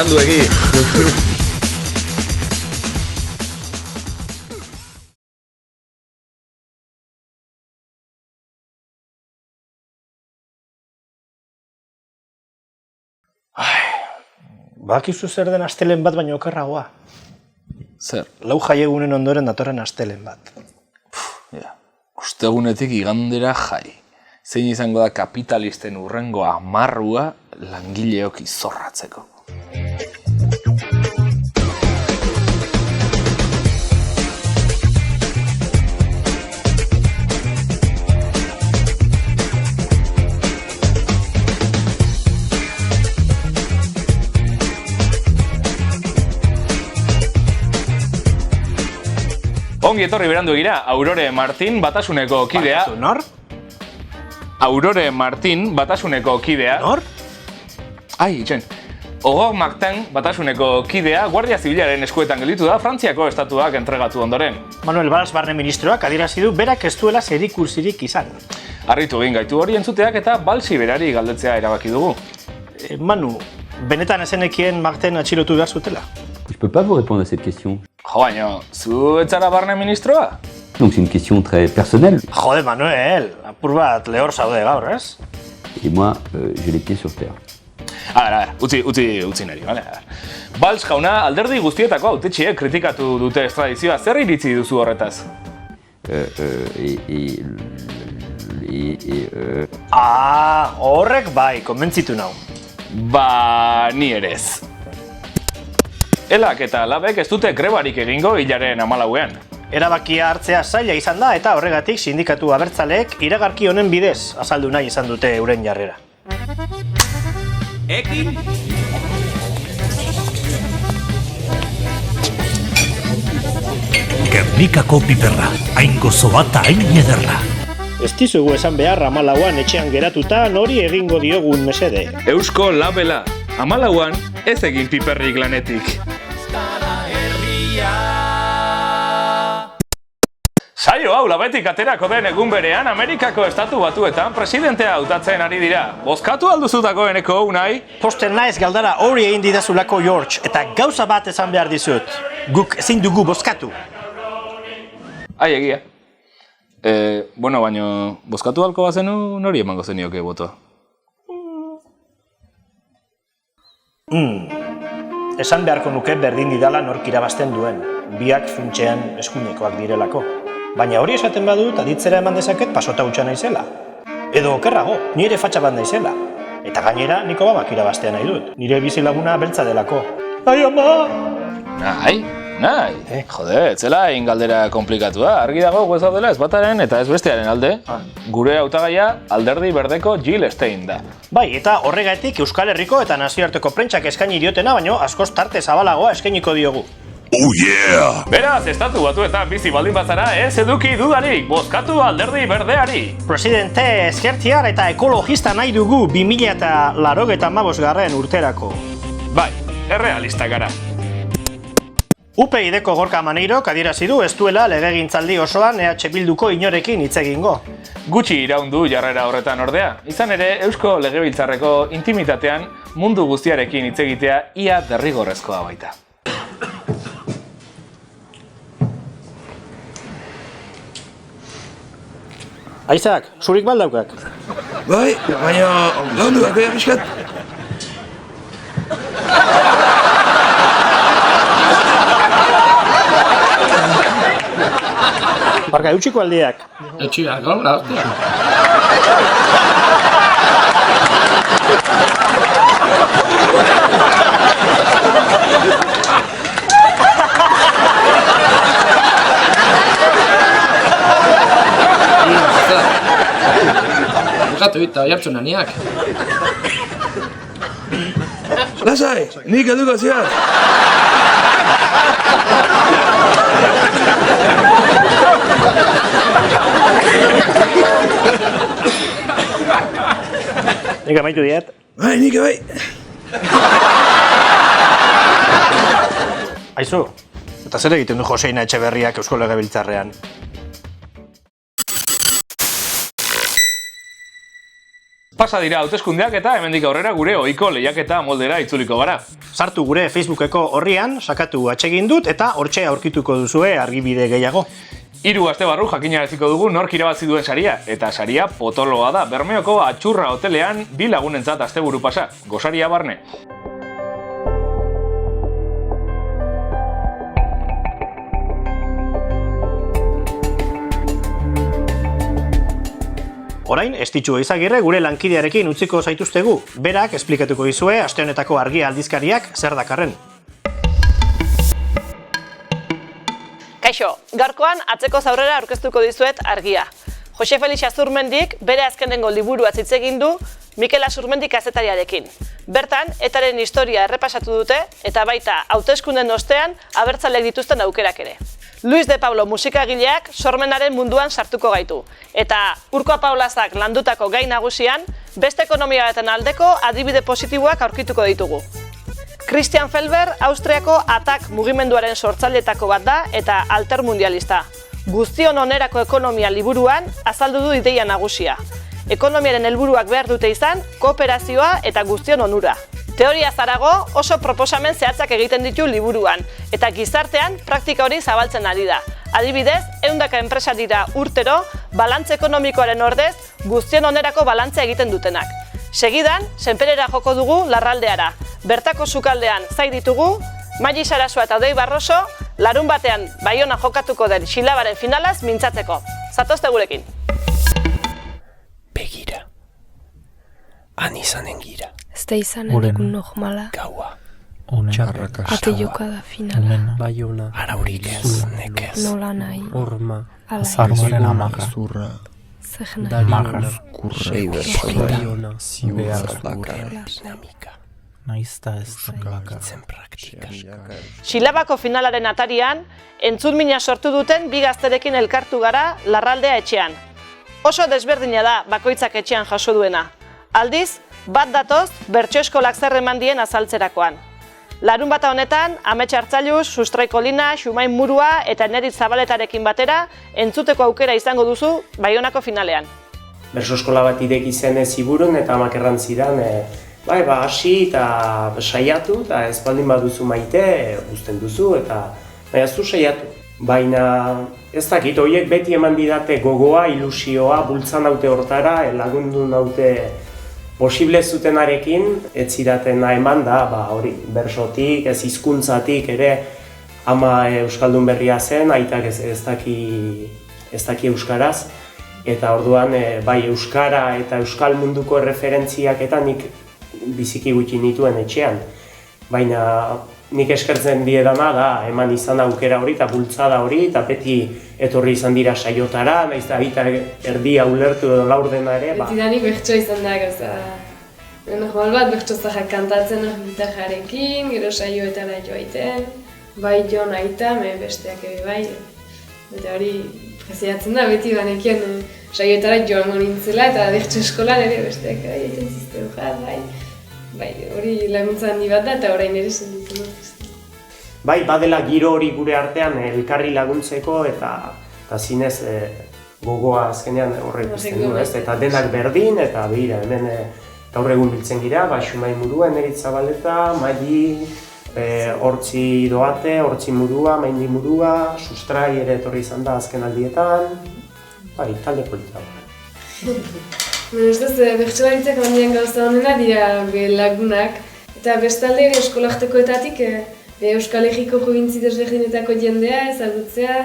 beranduegi. Bakizu zer den astelen bat baino okerragoa. Zer? Lau jaiegunen ondoren datorren astelen bat. Ostegunetik igandera jai. Zein izango da kapitalisten urrengo amarrua langileok izorratzeko. Ongi etorri berandu egira, Aurore Martin Batasuneko kidea. Nor? Aurore Martin Batasuneko kidea. Nor? Ai, itxen. Ogok Martin Batasuneko kidea Guardia Zibilaren eskuetan gelditu da Frantziako estatuak entregatu ondoren. Manuel Valls barne ministroak adierazi du berak ez duela zerikursirik izan. Harritu egin gaitu hori entzuteak eta Vallsi berari galdetzea erabaki dugu. Manu, benetan ezenekien Martin atxilotu behar zutela? Je peux pas vous répondre à cette question. Jo, baina, zu etzara barne ministroa? Donc c'est une question très personnelle. Jode, Manuel, apur bat lehor zaude gaur, ez? Et moi, j'ai les pieds sur terre. A ver, utzi nari, bale? Valls jauna alderdi guztietako hautetxiek kritikatu dute estradizioa. Zer iritzi duzu horretaz? Horrek bai, konbentzitu nau. Ba, ni ere ez. Elak eta labek ez dute grebarik egingo hilaren 14ean. Erabakia hartzea zaila izan da eta horregatik sindikatu abertzaleek iragarki honen bidez azaldu nahi izan dute euren jarrera. Ekin! Gernikako piperra, hain gozo bat hain ederra. Ez dizugu esan behar 14ean etxean geratuta nori egingo diogun mesede. Eusko labela, 14ean ez egin piperrik lanetik. Saio hau labetik aterako den egun berean Amerikako estatu batuetan presidentea hautatzen ari dira. Bozkatu alduzu dagoeneko, Unai? Posten naiz galdara hori egin didazulako George, eta gauza bat esan behar dizut. Guk ezin dugu bozkatu. Ai, egia. Bueno, baino, bozkatu halko bazenu, nori emango zenioke botoa? Esan beharko nuke berdin didala nork irabazten duen. Biak funtsean eskuinekoak direlako. Baina hori esaten badut aditzera eman dezaket pasota hutsa naizela. Edo okerrago, ni ere fatxa bat naizela. Eta gainera niko babak irabaztea nahi dut. Nire bizilaguna beltza delako. Ai, ama! Nahi. Jode, etzela egin galdera komplikatua. Argi dago ez daudela ez bataren eta ez bestearen alde. Gure hautagaia alderdi berdeko Jill Stein da. Bai, eta horregatik Euskal Herriko eta nazioarteko prentsak eskaini diotena, baino askoz tarte zabalagoa eskainiko diogu. Oh yeah! Beraz, estatu batuetan bizi baldin bazara ez eduki dudarik, bozkatu alderdi berdeari. Presidente ezkertiar eta ekologista nahi dugu 2085 urterako. Bai, errealista gara. UPyDko Gorka Maneirok adierazi du ez duela legegintzaldi osoan EH Bilduko inorekin hitz egingo. Gutxi iraundu jarrera horretan ordea. Izan ere, Eusko Legebiltzarreko intimitatean mundu guztiarekin hitz egitea ia derrigorrezkoa baita. Aizak, zurik baldaukak? Bai, baina laundu bako japiskat. Barka, eutxiko aldiak. Etxiak, hola, hostia. Gatu eta jartzen naniak. Lasai, nik eduko ziat. Nik amaitu diet. Bai, nik bai. Aizu, eta zer egiten du Joseina Etxeberriak Eusko Legebiltzarrean? Pasa dira hauteskundeak eta hemendik aurrera gure ohiko lehiaketa moldera itzuliko gara. Sartu gure Facebookeko orrian, sakatu atsegin dut eta hortxe aurkituko duzue argibide gehiago. 3 aste barru jakinaraziko dugu nork irabazi duen saria, eta saria potoloa da. Bermeoko Atxurra hotelean 2 lagunentzat asteburu pasa, gosaria barne. Orain, Estitxu Eizagirre gure lankidearekin utziko zaituztegu. Berak esplikatuko dizue aste honetako Argia aldizkariak zer dakarren. Kaixo, gaurkoan atzeko aurrera aurkeztuko dizuet Argia. Jose Felix Azurmendik bere azkenengo liburua hitz egin du Mikel Azurmendi kazetariarekin. Bertan, etaren historia errepasatu dute eta baita hauteskunden ostean abertzaleek dituzten aukerak ere. Luis de Pablo musikagileak sormenaren munduan sartuko gaitu. Eta Urko Paulazak landutako gai nagusian, beste ekonomia baten aldeko adibide positiboak aurkituko ditugu. Christian Felber, Austriako ATTAC mugimenduaren sortzaileetako bat da eta altermundialista. Guztion onerako ekonomia liburuan azaldu du ideia nagusia. Ekonomiaren helburuak behar dute izan, kooperazioa eta guztion onura. Teoria zarago oso proposamen zehatzak egiten ditu liburuan, eta gizartean praktika hori zabaltzen ari da. Adibidez, 100 enpresa dira urtero, balantze ekonomikoaren ordez, guztion onerako balantze egiten dutenak. Segidan, Senperera joko dugu Larraldeara. Bertako sukaldean zai ditugu, Maili Sarasua eta Odei Barroso, larun batean Baiona jokatuko den Xilabaren finalaz mintzatzeko. Zatozte gurekin. Begira. Han izanen gira. Ez da izanen egun normala. Gaua. Ate joka da finala. Baiona. Araurik ez, nekez. Nola nahi. Orma. Azarmoaren amaga. Zer nahi. Dariona. Seiber. Baiona. Ziuazlaka. Dinamika. Naizta ez Itzen praktikan. Xilabako finalaren atarian, entzunmina sortu duten 2 gazterekin elkartu gara Larraldea etxean. Oso desberdina da bakoitzak etxean jaso duena. Aldiz, bat datoz bertso eskolak zer eman dien azaltzerakoan. Larun bata honetan, Amets Hartzailuz, Sustraiko Lina, Xumain Murua eta Nerit Zabaletarekin batera entzuteko aukera izango duzu Baionako finalean. Bertso eskola bat ireki zen ziburun eta amak errantzidan hasi eta saiatu eta ez baldin baduzu maite, uzten duzu eta baina zu saiatu. Baina ez dakit, horiek beti eman didate gogoa, ilusioa, bultzan naute hortara, lagundu naute posible zutenarekin, ez zidatena eman da, hori, bersotik, ez hizkuntzatik ere, ama euskaldun berria zen, aitak ez daki euskaraz, eta orduan bai euskara eta euskal munduko erreferentziak eta nik biziki gutxi nituen etxean. Baina nik eskertzen diedana da, eman izan aukera hori eta bultzada hori, eta beti etorri izan dira saiotara, nahiz da bita erdia ulertu edo laurdena ere. Betidanik bertso izan da gauza. Normal bat bertso zahak kantatzen gitarrarekin, gero saioetara joaiten, bai Jon aita, besteak ere bai. Eta hori preziatzen da, beti banekien saioetara joango nintzela eta bertso eskolan ere besteak ere egiten zizteu bai. Bai, hori laguntza handi bat da eta orain ere senditu dut. Bai, badela giro hori gure artean elkarri laguntzeko eta zinez gogoa azkenean horrek izten du, ez? Eta denak berdin eta behira, hemen gaur egun biltzen gira, Xumain Murua, Nerit Zabaleta, Maili, Hortzi Doate, Hortzi Murua, Maindi Murua, Sustrai ere etorri izan da azken aldietan, bai, talde polita. Ez duz, bertsolaritzak mandian gauza honena dira lagunak, eta bestalde ere eskolaktekoetatik Euskal Herriko jovintzi desberdinetako jendea ezagutzea,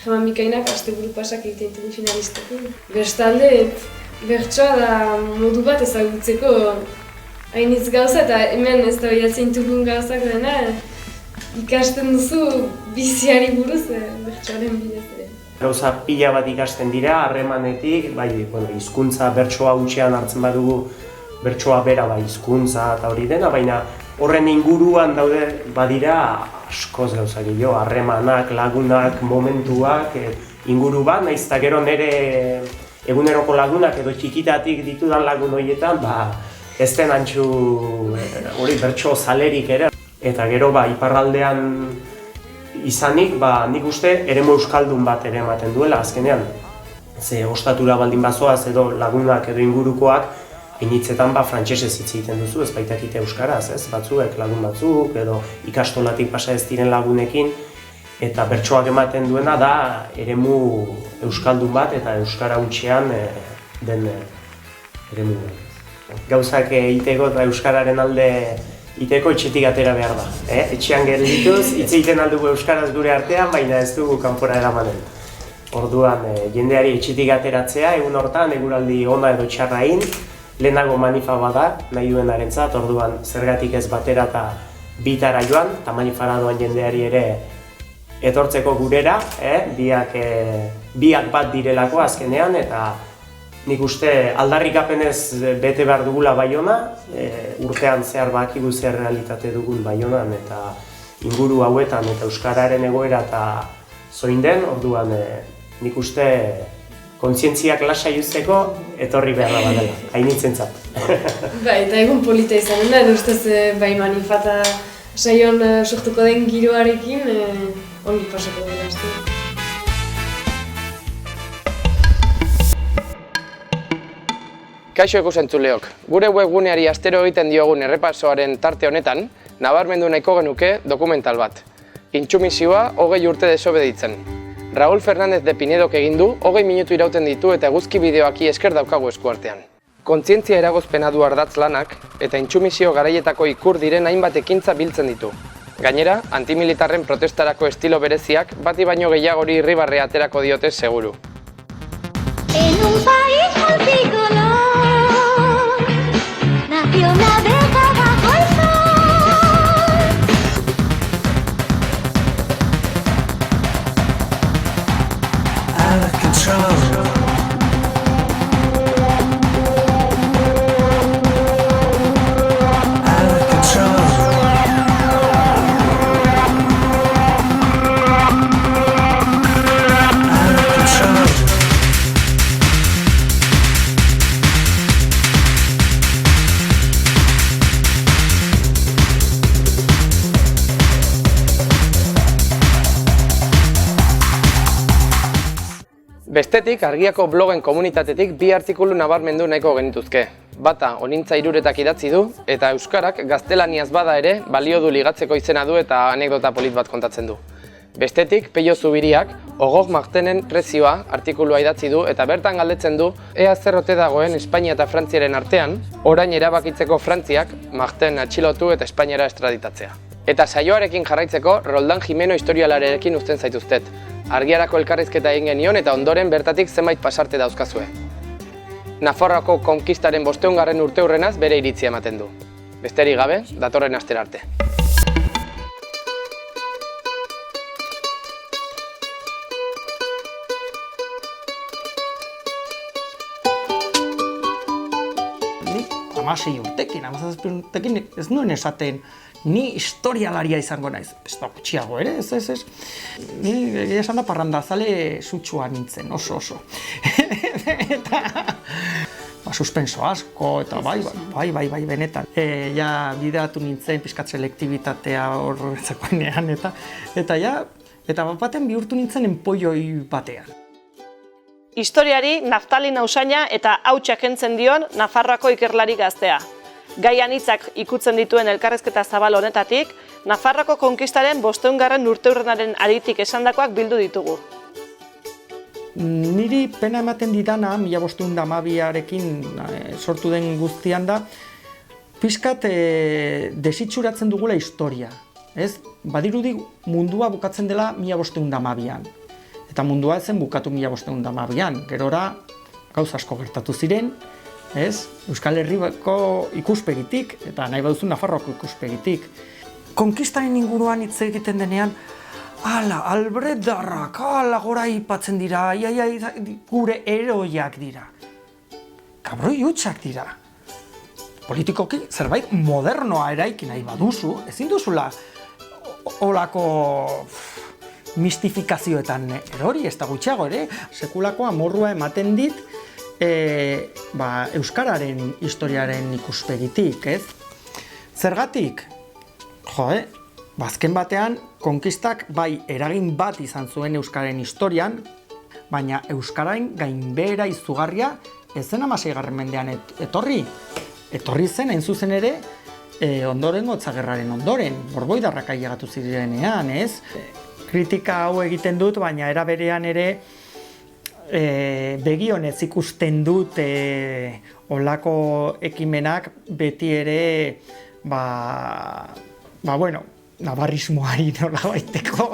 Jaman Bikainak asteburu pasak egiten ditu finalistekin. Bestalde, bertsoa da modu bat ezagutzeko hainitz gauza, eta hemen ez da bilatzen dugun gauzak dena ikasten duzu biziari buruz bertsoaren bidez. Gauza pila bat ikasten dira, harremanetik, hizkuntza bertsoa hutsean hartzen badugu bertsoa bera hizkuntza eta hori dena, baina horren inguruan daude badira askoz gauza gehiago, harremanak, lagunak, momentuak, inguru bat, nahiz eta gero nire eguneroko lagunak edo txikitatik ditudan lagun horietan, ez den antxu hori bertso zalerik ere. Eta gero iparraldean izanik, nik uste eremu euskaldun bat ere ematen duela azkenean. Ze ostatura baldin bazoaz edo lagunak edo ingurukoak Hainitzetan frantsesez hitz egiten duzu, ez baitakite euskaraz, ez? Batzuek, lagun batzuk, edo ikastolatik pasa ez diren lagunekin, eta bertsoak ematen duena da eremu euskaldun bat eta euskara hutsean den eremu. Gauzak egiteko eta euskararen alde iteko etxetik atera behar da. Etxean geldituz, hitz egiten aldugu euskaraz gure artean, baina ez dugu kanpora eramanen. Orduan, jendeari etxetik ateratzea, egun hortan, eguraldi ona edo txarra egin, lehenago manifa bada, nahi duenarentzat, orduan zergatik ez batera eta bitara joan, eta manifara doan jendeari ere etortzeko gurera, biak bat direlako azkenean, eta nik uste aldarrikapenez bete behar dugula Baiona, urtean zehar bakigu zer realitate dugun Baionan, eta inguru hauetan eta euskararen egoera eta zoin den, orduan nik uste kontzientziak lasai uzteko etorri beharra badela, hainitzentzat. Bai, eta egun polita izanen da, edo ustez bai manifata saion sortuko den giroarekin ongi pasako dela, ezta. Kaixo ikusentzuleok, gure webguneari astero egiten diogun errepasoaren tarte honetan, nabarmendu nahiko genuke dokumental bat. Intsumisioa 20 urte desobeditzen. Raúl Fernández de Pinedok egin du, 20 minutu irauten ditu eta eguzki bideoaki esker daukagu eskuartean. Kontzientzia eragozpena du ardatz lanak eta intsumisio garaietako ikur diren hainbat ekintza biltzen ditu. Gainera, antimilitarren protestarako estilo bereziak bati baino gehiagori irribarrea aterako diote seguru. En un país multicolor nació una abeja bajo el sol. Out of control. Bestetik, Argiako blogen komunitatetik bi artikulu nabarmendu nahiko genituzke. Bata, Onintza Iruretak idatzi du, eta euskarak gaztelaniaz bada ere balio du ligatzeko izena du eta anekdota polit bat kontatzen du. Bestetik, Peio Zubiriak, Ogog Martenen prezioa artikulua idatzi du eta bertan galdetzen du ea zer ote dagoen Espainia eta Frantziaren artean, orain erabakitzeko Frantziak Marten atxilotu eta Espainiara estraditatzea. Eta saioarekin jarraitzeko, Roldan Jimeno historialarekin uzten zaituztet. Argiarako elkarrizketa egin genion eta ondoren bertatik zenbait pasarte dauzkazue. Nafarroako konkistaren 500. urteurrenaz bere iritzia ematen du. Besterik gabe, datorren astera arte. Ni 16 urtekin, 17 urtekin ez nuen esaten ni historialaria izango naiz. Ez da gutxiago ere, ez. Ni egia esan da parrandazale sutsua nintzen, oso. Eta suspenso asko, eta bai, benetan. Ja bideratu nintzen pizkat selektibitatea horretzakoenean, eta baten bihurtu nintzen enpoioi batean. Historiari Naftalin Ausaina eta hautsak kentzen dion Nafarroako ikerlari gaztea. Gai anitzak ikutzen dituen elkarrezketa zabal honetatik, Nafarroako konkistaren 500. urteurrenaren haritik esandakoak bildu ditugu. Niri pena ematen didana, 1512arekin sortu den guztian da, pixkat desitxuratzen dugula historia. Badirudi mundua bukatzen dela 1512an. Eta mundua ezen bukatu 1512an. Gerora gauza asko gertatu ziren, Euskal Herriko ikuspegitik, eta nahi baduzu Nafarroako ikuspegitik. Konkistaren inguruan hitz egiten denean, albredarrak, gora ipatzen dira, gure heroiak dira. Kabroi hutsak dira. Politikoki zerbait modernoa eraiki nahi baduzu, ezin duzula olako mistifikazioetan erori, ez da gutxiago ere, sekulako amorrua ematen dit, euskararen historiaren ikuspegitik, Zergatik? Azken batean, konkistak bai eragin bat izan zuen euskararen historian, baina euskararen gainbehera izugarria ez zen 16. mendean etorri. Etorri zen, hain zuzen ere, ondorengo Hotzagerraren ondoren, borboidarrak ailegatu zirenean, ez? Kritika hau egiten dut, baina era berean ere begionez ikusten dut olako ekimenak beti ere navarrismoari nolabaiteko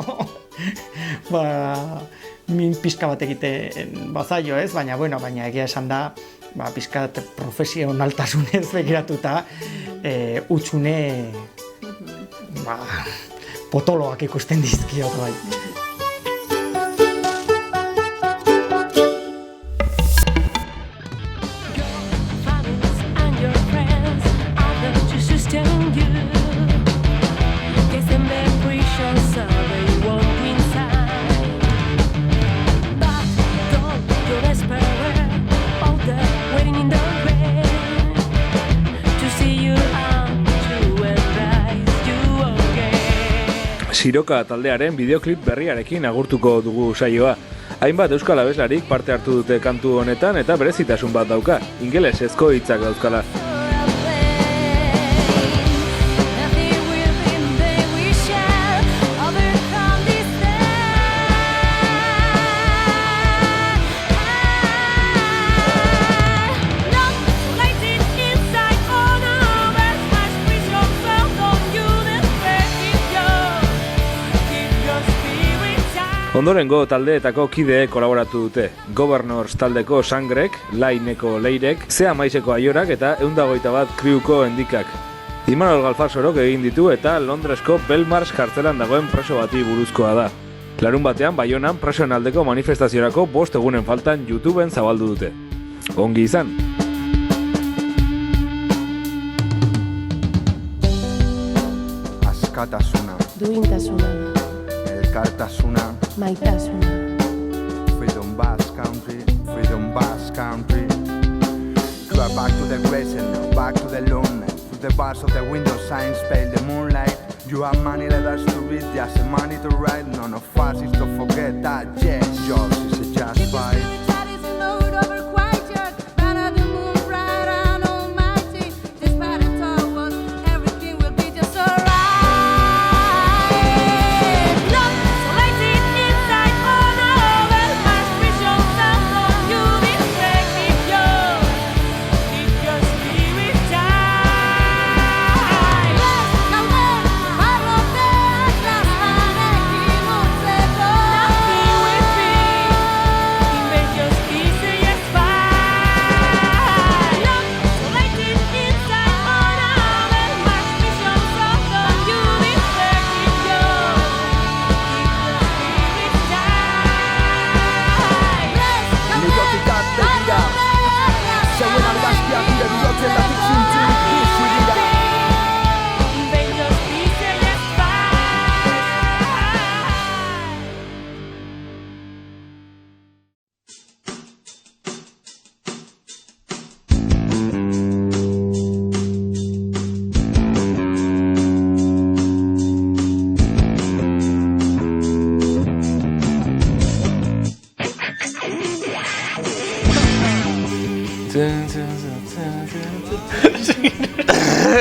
min pixka bat egiten bazaio, ez? Baina egia esan da pixkat profesionaltasunez begiratuta utxune potoloak ikusten dizkiot bai. Siroka taldearen bideoklip berriarekin agurtuko dugu saioa. Hainbat euskal abeslarik parte hartu dute kantu honetan eta berezitasun bat dauka, ingelesezko hitzak dauzkala. Ondorengo taldeetako kideek kolaboratu dute. Governors taldeko Sangrek, Laineko Leirek, Zea Maiseko Aiorak eta 121 kriuko Endikak. Imanol Galfasorok egin ditu eta Londresko Belmarsh kartzelan dagoen preso bati buruzkoa da. Larun batean Baionan presoen aldeko manifestaziorako 5 egunen faltan YouTubeen zabaldu dute. Ongi izan! Askatasuna. Duintasuna. Elkartasuna. Maitasuna. Freedom Basque Country, Freedom Basque Country. You are back to the present, back to the loneliness. Through the bars of the window signs, pale the moonlight. You have money letters to read, just money to write. None of us is to forget that, yes, yours is a just fight.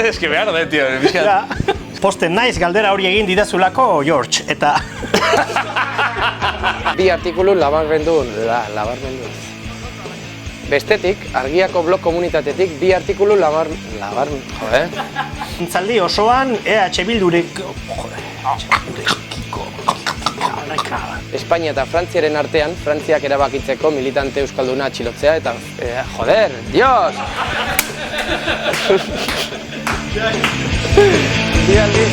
Es que behar de, tío. Posten naiz galdera hori egin didazulako, George, eta... Bi artikulu labarmendu. Bestetik, Argiako blog komunitatetik bi artikulu Zaldi osoan, EH Bildurik... Espainia eta Frantziaren artean, Frantziak erabakitzeko militante euskalduna atxilotzea eta... Joder, Dios! Bi aldiz.